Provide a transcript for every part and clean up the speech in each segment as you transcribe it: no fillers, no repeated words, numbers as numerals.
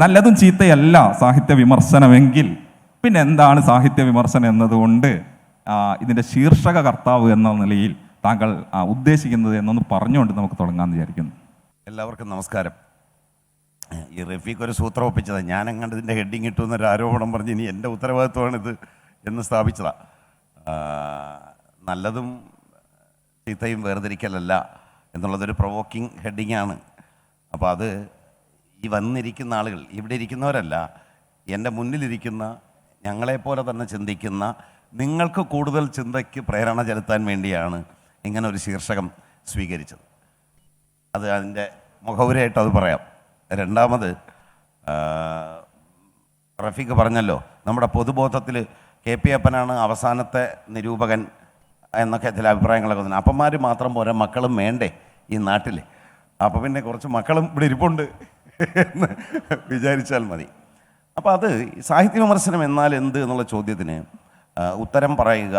നല്ലതും ചീത്തയല്ല സാഹിത്യ വിമർശനമെങ്കിൽ പിന്നെ എന്താണ് സാഹിത്യ വിമർശനം എന്നതുകൊണ്ട് ഇതിൻ്റെ ശീർഷക കർത്താവ് എന്ന നിലയിൽ താങ്കൾ ഉദ്ദേശിക്കുന്നത് എന്നൊന്ന് പറഞ്ഞുകൊണ്ട് നമുക്ക് തുടങ്ങാമെന്ന് വിചാരിക്കുന്നു. എല്ലാവർക്കും നമസ്കാരം. ഈ റഫീഖ് ഒരു സൂത്രം ഒപ്പിച്ചത് ഞാൻ അങ്ങോട്ട് ഇതിൻ്റെ ഹെഡിങ് ഇട്ടു എന്നൊരു ആരോപണം പറഞ്ഞ് ഇനി എൻ്റെ ഉത്തരവാദിത്വമാണിത് എന്ന് സ്ഥാപിച്ചതാണ്. നല്ലതും ചീത്തയും വേർതിരിക്കലല്ല എന്നുള്ളതൊരു പ്രൊവോക്കിംഗ് ഹെഡിങ്ങാണ്. അപ്പോൾ അത് ഈ വന്നിരിക്കുന്ന ആളുകൾ, ഇവിടെ ഇരിക്കുന്നവരല്ല, എൻ്റെ മുന്നിലിരിക്കുന്ന ഞങ്ങളെപ്പോലെ തന്നെ ചിന്തിക്കുന്ന നിങ്ങൾക്ക് കൂടുതൽ ചിന്തയ്ക്ക് പ്രേരണ ചെലുത്താൻ വേണ്ടിയാണ് ഇങ്ങനെ ഒരു ശീർഷകം സ്വീകരിച്ചത്. അത് അതിൻ്റെ മുഖവുരയായിട്ട് അത് പറയാം. രണ്ടാമത്, റഫീഖ് പറഞ്ഞല്ലോ നമ്മുടെ പൊതുബോധത്തിൽ KP അപ്പനാണ് അവസാനത്തെ നിരൂപകൻ എന്നൊക്കെ ചില അഭിപ്രായങ്ങളൊക്കെ തന്നെ. അപ്പന്മാർ മാത്രം പോരാ, മക്കളും വേണ്ടേ ഈ നാട്ടിൽ. അപ്പോൾ പിന്നെ കുറച്ച് മക്കളും ഇവിടെ ഇരിപ്പുണ്ട് എന്ന് വിചാരിച്ചാൽ മതി. അപ്പോൾ അത് സാഹിത്യ വിമർശനം എന്നാൽ എന്ത് എന്നുള്ള ചോദ്യത്തിന് ഉത്തരം പറയുക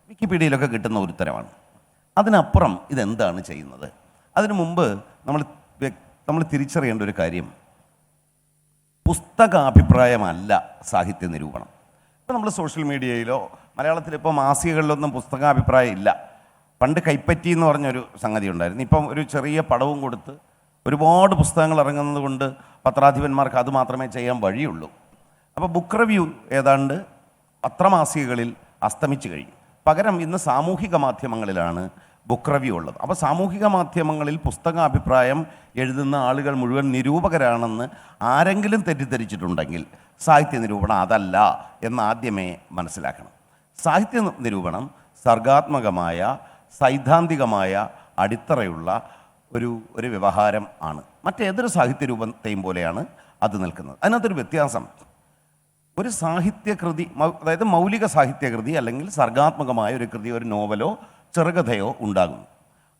വിക്കിപീഡിയയിലൊക്കെ കിട്ടുന്ന ഒരു ഉത്തരമാണ്. അതിനപ്പുറം ഇതെന്താണ് ചെയ്യുന്നത്? അതിനു മുമ്പ് നമ്മൾ തിരിച്ചറിയേണ്ട ഒരു കാര്യം, പുസ്തകാഭിപ്രായമല്ല സാഹിത്യ നിരൂപണം. ഇപ്പോൾ നമ്മൾ സോഷ്യൽ മീഡിയയിലോ മലയാളത്തിലിപ്പോൾ മാസികകളിലൊന്നും പുസ്തകാഭിപ്രായം ഇല്ല. പണ്ട് കൈപ്പറ്റി എന്ന് പറഞ്ഞൊരു സംഗതി ഉണ്ടായിരുന്നു. ഇപ്പം ഒരു ചെറിയ പടവും കൊടുത്ത് ഒരുപാട് പുസ്തകങ്ങൾ ഇറങ്ങുന്നത് കൊണ്ട് പത്രാധിപന്മാർക്ക് അത് മാത്രമേ ചെയ്യാൻ വഴിയുള്ളൂ. അപ്പോൾ ബുക്ക് റിവ്യൂ ഏതാണ്ട് പത്രമാസികകളിൽ അസ്തമിച്ചു കഴിഞ്ഞു. പകരം ഇന്ന് സാമൂഹിക മാധ്യമങ്ങളിലാണ് ബുക്ക് റിവ്യൂ ഉള്ളത്. അപ്പോൾ സാമൂഹിക മാധ്യമങ്ങളിൽ പുസ്തകാഭിപ്രായം എഴുതുന്ന ആളുകൾ മുഴുവൻ നിരൂപകരാണെന്ന് ആരെങ്കിലും തെറ്റിദ്ധരിച്ചിട്ടുണ്ടെങ്കിൽ സാഹിത്യ നിരൂപണം അതല്ല എന്ന് ആദ്യമേ മനസ്സിലാക്കണം. സാഹിത്യ നിരൂപണം സർഗാത്മകമായ സൈദ്ധാന്തികമായ അടിത്തറയുള്ള ഒരു വ്യവഹാരം ആണ്. മറ്റേതൊരു സാഹിത്യ രൂപത്തെയും പോലെയാണ് അത് നിൽക്കുന്നത്. അതിനകത്തൊരു വ്യത്യാസം, ഒരു സാഹിത്യകൃതി, അതായത് മൗലിക സാഹിത്യകൃതി അല്ലെങ്കിൽ സർഗാത്മകമായ ഒരു കൃതി, ഒരു നോവലോ ചെറുകഥയോ ഉണ്ടാകുന്നു.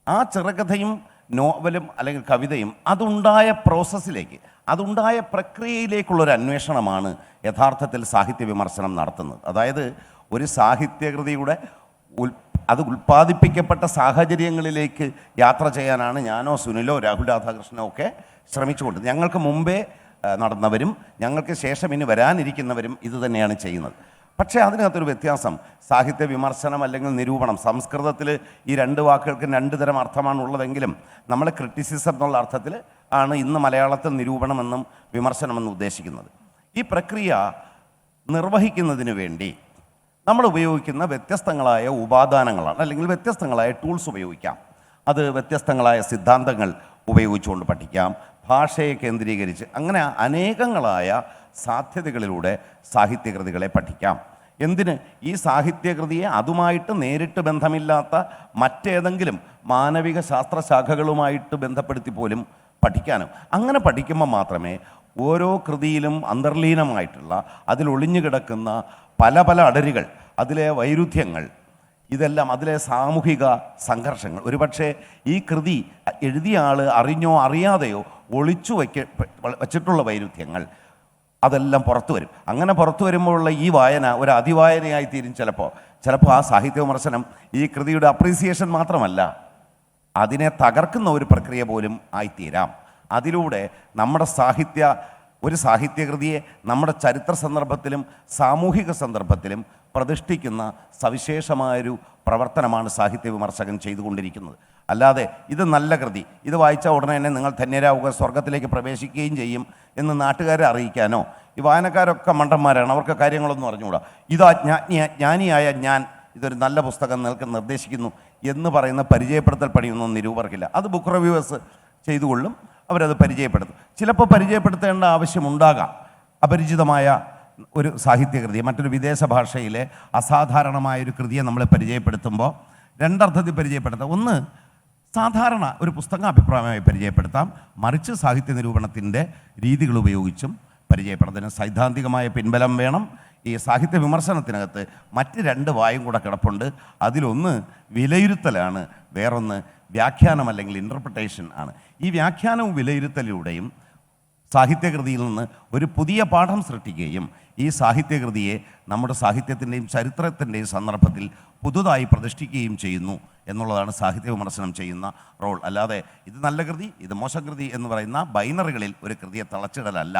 ആ ചെറുകഥയും നോവലും അല്ലെങ്കിൽ കവിതയും അതുണ്ടായ പ്രോസസ്സിലേക്ക്, അതുണ്ടായ പ്രക്രിയയിലേക്കുള്ളൊരു അന്വേഷണമാണ് യഥാർത്ഥത്തിൽ സാഹിത്യ വിമർശനം നടത്തുന്നത്. അതായത് ഒരു സാഹിത്യകൃതിയുടെ അത് ഉൽപ്പാദിപ്പിക്കപ്പെട്ട സാഹചര്യങ്ങളിലേക്ക് യാത്ര ചെയ്യാനാണ് ഞാനോ സുനിലോ രാഹുൽ രാധാകൃഷ്ണനോ ഒക്കെ ശ്രമിച്ചുകൊണ്ട്, ഞങ്ങൾക്ക് മുമ്പേ നടന്നവരും ഞങ്ങൾക്ക് ശേഷം ഇനി വരാനിരിക്കുന്നവരും ഇത് തന്നെയാണ് ചെയ്യുന്നത്. പക്ഷേ അതിനകത്തൊരു വ്യത്യാസം, സാഹിത്യ വിമർശനം അല്ലെങ്കിൽ നിരൂപണം, സംസ്കൃതത്തിൽ ഈ രണ്ട് വാക്കുകൾക്ക് രണ്ട് തരം അർത്ഥമാണ് ഉള്ളതെങ്കിലും നമ്മൾ ക്രിറ്റിസിസം എന്നുള്ള അർത്ഥത്തിൽ ആണ് ഇന്ന് മലയാളത്തിൽ നിരൂപണമെന്നും വിമർശനമെന്നും ഉദ്ദേശിക്കുന്നത്. ഈ പ്രക്രിയ നിർവഹിക്കുന്നതിന് വേണ്ടി നമ്മൾ ഉപയോഗിക്കുന്ന വ്യത്യസ്തങ്ങളായ ഉപാദാനങ്ങളാണ്, അല്ലെങ്കിൽ വ്യത്യസ്തങ്ങളായ ടൂൾസ് ഉപയോഗിക്കാം. അത് വ്യത്യസ്തങ്ങളായ സിദ്ധാന്തങ്ങൾ ഉപയോഗിച്ചുകൊണ്ട് പഠിക്കാം, ഭാഷയെ കേന്ദ്രീകരിച്ച്, അങ്ങനെ അനേകങ്ങളായ സാധ്യതകളിലൂടെ സാഹിത്യകൃതികളെ പഠിക്കാം. എന്തിന്? ഈ സാഹിത്യകൃതിയെ അതുമായിട്ട് നേരിട്ട് ബന്ധമില്ലാത്ത മറ്റേതെങ്കിലും മാനവിക ശാസ്ത്രശാഖകളുമായിട്ട് ബന്ധപ്പെടുത്തി പോലും പഠിക്കാനും. അങ്ങനെ പഠിക്കുമ്പോൾ മാത്രമേ ഓരോ കൃതിയിലും അന്തർലീനമായിട്ടുള്ള, അതിലൊളിഞ്ഞു കിടക്കുന്ന പല പല അടരുകൾ, അതിലെ വൈരുദ്ധ്യങ്ങൾ, ഇതെല്ലാം, അതിലെ സാമൂഹിക സംഘർഷങ്ങൾ, ഒരുപക്ഷെ ഈ കൃതി എഴുതിയ ആൾ അറിഞ്ഞോ അറിയാതെയോ ഒളിച്ചു വച്ചിട്ടുള്ള വൈരുദ്ധ്യങ്ങൾ, അതെല്ലാം പുറത്തു വരും. അങ്ങനെ പുറത്തു വരുമ്പോഴുള്ള ഈ വായന ഒരു അതിവായനയായി തീരും. ചിലപ്പോൾ ആ സാഹിത്യ വിമർശനം ഈ കൃതിയുടെ അപ്രീസിയേഷൻ മാത്രമല്ല, അതിനെ തകർക്കുന്ന ഒരു പ്രക്രിയ പോലും ആയിത്തീരാം. അതിലൂടെ നമ്മുടെ ഒരു സാഹിത്യകൃതിയെ നമ്മുടെ ചരിത്ര സന്ദർഭത്തിലും സാമൂഹിക സന്ദർഭത്തിലും പ്രതിഷ്ഠിക്കുന്ന സവിശേഷമായൊരു പ്രവർത്തനമാണ് സാഹിത്യ വിമർശകൻ ചെയ്തുകൊണ്ടിരിക്കുന്നത്. അല്ലാതെ ഇത് നല്ല കൃതി, ഇത് വായിച്ച ഉടനെ തന്നെ നിങ്ങൾ ധന്യരാവുക, സ്വർഗത്തിലേക്ക് പ്രവേശിക്കുകയും ചെയ്യും എന്ന് നാട്ടുകാരെ അറിയിക്കാനോ, ഈ വായനക്കാരൊക്കെ മണ്ടന്മാരാണ്, അവർക്ക് കാര്യങ്ങളൊന്നും അറിഞ്ഞുകൂടാ, ഇതാ ജ്ഞാനിയായ ഞാൻ ഇതൊരു നല്ല പുസ്തകം നിങ്ങൾക്ക് നിർദ്ദേശിക്കുന്നു എന്ന് പറയുന്ന പരിചയപ്പെടുത്തൽ പണിയൊന്നും നിരൂപർക്കില്ല. അത് ബുക്ക് റിവ്യൂവേഴ്സ് ചെയ്തുകൊള്ളും, അവരത് പരിചയപ്പെടുത്തും. ചിലപ്പോൾ പരിചയപ്പെടുത്തേണ്ട ആവശ്യമുണ്ടാകാം. അപരിചിതമായ ഒരു സാഹിത്യകൃതിയെ, മറ്റൊരു വിദേശ ഭാഷയിലെ അസാധാരണമായൊരു കൃതിയെ നമ്മൾ പരിചയപ്പെടുത്തുമ്പോൾ രണ്ടർത്ഥത്തിൽ പരിചയപ്പെടുത്താം. ഒന്ന്, സാധാരണ ഒരു പുസ്തകാഭിപ്രായമായി പരിചയപ്പെടുത്താം. മറിച്ച് സാഹിത്യ നിരൂപണത്തിൻ്റെ രീതികൾ ഉപയോഗിച്ചും പരിചയപ്പെടുന്നതിന് സൈദ്ധാന്തികമായ പിൻബലം വേണം. ഈ സാഹിത്യ വിമർശനത്തിനകത്ത് മറ്റ് രണ്ട് വായും കൂടെ കിടപ്പുണ്ട്. അതിലൊന്ന് വിലയിരുത്തലാണ്, വേറൊന്ന് വ്യാഖ്യാനം അല്ലെങ്കിൽ ഇൻ്റർപ്രിട്ടേഷൻ ആണ്. ഈ വ്യാഖ്യാനവും വിലയിരുത്തലിലൂടെയും സാഹിത്യകൃതിയിൽ നിന്ന് ഒരു പുതിയ പാഠം സൃഷ്ടിക്കുകയും ഈ സാഹിത്യകൃതിയെ നമ്മുടെ സാഹിത്യത്തിൻ്റെയും ചരിത്രത്തിൻ്റെയും സന്ദർഭത്തിൽ പുതുതായി പ്രതിഷ്ഠിക്കുകയും ചെയ്യുന്നു എന്നുള്ളതാണ് സാഹിത്യ വിമർശനം ചെയ്യുന്ന റോൾ. അല്ലാതെ ഇത് നല്ല കൃതി ഇത് മോശം കൃതി എന്ന് പറയുന്ന ബൈനറികളിൽ ഒരു കൃതിയെ തളച്ചിടലല്ല.